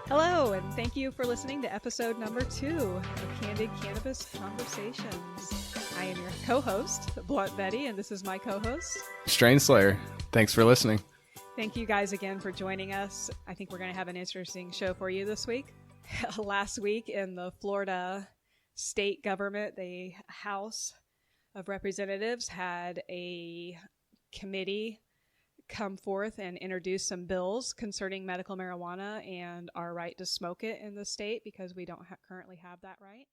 Hello, and thank you for listening to episode number 2 of Candid Cannabis Conversations. I am your co-host, Blunt Betty, and this is my co-host, Strain Slayer. Thanks for listening. Thank you guys again for joining us. I think we're going to have an interesting show for you this week. Last week in the Florida state government, the House of Representatives had a committee come forth and introduce some bills concerning medical marijuana and our right to smoke it in the state because we don't currently have that right.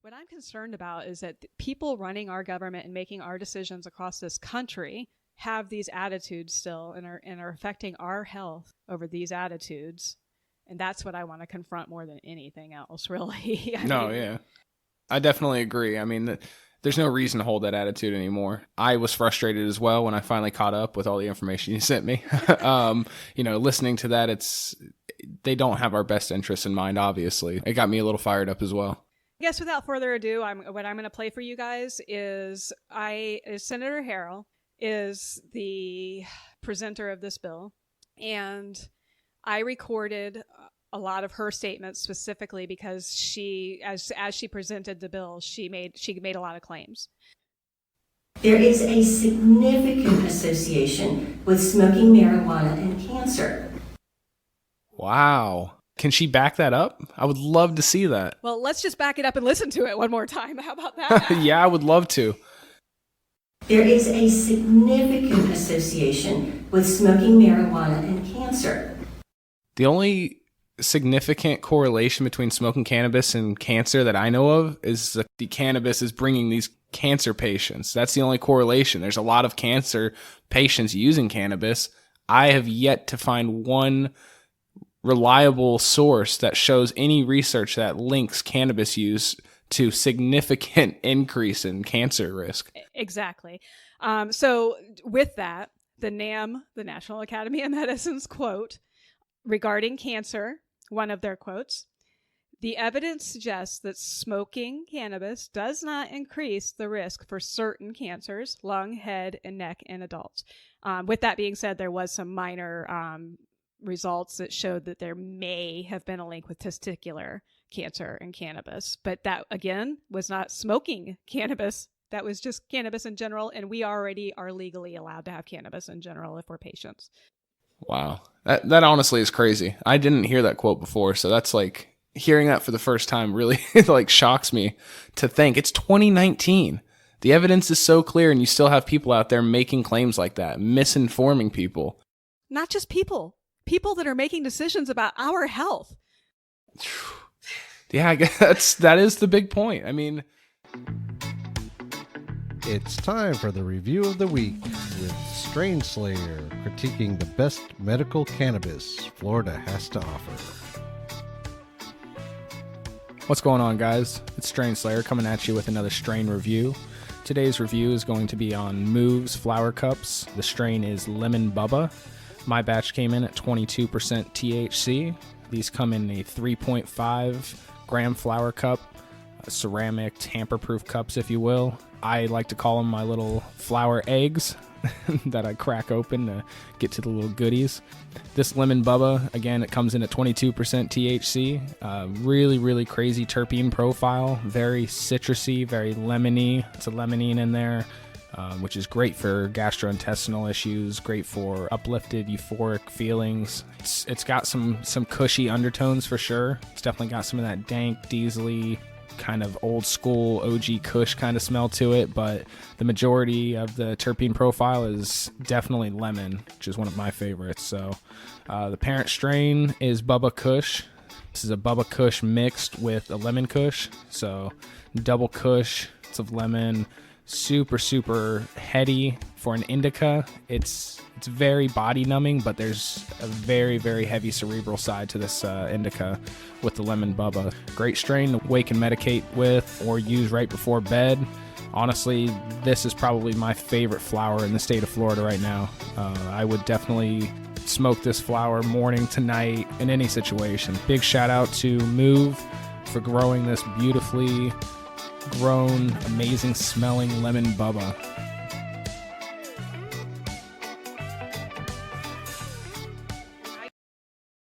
What I'm concerned about is that people running our government and making our decisions across this country have these attitudes still and are affecting our health over these attitudes. And that's what I want to confront more than anything else, really. Yeah. I definitely agree. I mean, there's no reason to hold that attitude anymore. I was frustrated as well when I finally caught up with all the information you sent me. Listening to that, they don't have our best interests in mind, obviously. It got me a little fired up as well. I guess without further ado, what I'm going to play for you guys is Senator Harrell is the presenter of this bill, and I recorded a lot of her statements specifically because she, as she presented the bill, she made a lot of claims. There is a significant association with smoking marijuana and cancer. Wow. Can she back that up? I would love to see that. Well, let's just back it up and listen to it one more time. How about that? Yeah, I would love to. There is a significant association with smoking marijuana and cancer. The only significant correlation between smoking cannabis and cancer that I know of is that the cannabis is bringing these cancer patients. That's the only correlation. There's a lot of cancer patients using cannabis. I have yet to find one reliable source that shows any research that links cannabis use to significant increase in cancer risk. Exactly. So with that, the NAM, the National Academy of Medicine's quote regarding cancer, one of their quotes, "The evidence suggests that smoking cannabis does not increase the risk for certain cancers, lung, head, and neck in adults." With that being said, there was some minor results that showed that there may have been a link with testicular cancer and cannabis. But that, again, was not smoking cannabis. That was just cannabis in general, and we already are legally allowed to have cannabis in general if we're patients. Wow. That honestly is crazy. I didn't hear that quote before, so that's like, hearing that for the first time really like shocks me to think. It's 2019. The evidence is so clear, and you still have people out there making claims like that, misinforming people. Not just people that are making decisions about our health. Yeah, I guess that is the big point. I mean, it's time for the review of the week with Strain Slayer critiquing the best medical cannabis Florida has to offer. What's going on, guys? It's Strain Slayer coming at you with another strain review. Today's review is going to be on Move's flower cups. The strain is Lemon Bubba. My batch came in at 22% THC. These come in a 3.5 gram flower cup, ceramic tamper-proof cups, if you will. I like to call them my little flower eggs that I crack open to get to the little goodies. This Lemon Bubba, again, it comes in at 22% THC. Really, really crazy terpene profile. Very citrusy, very lemony. It's a limonene in there, which is great for gastrointestinal issues, great for uplifted, euphoric feelings. It's got some cushy undertones for sure. It's definitely got some of that dank, diesely, kind of old school OG Kush kind of smell to it, but the majority of the terpene profile is definitely lemon, which is one of my favorites. So the parent strain is Bubba Kush. This is a Bubba Kush mixed with a lemon Kush, so double Kush of lemon. Super heady for an indica. It's very body numbing, but there's a very, very heavy cerebral side to this indica with the Lemon Bubba. Great strain to wake and medicate with or use right before bed. Honestly, this is probably my favorite flower in the state of Florida right now. I would definitely smoke this flower morning to night in any situation. Big shout out to Move for growing this beautifully grown, amazing smelling Lemon Bubba.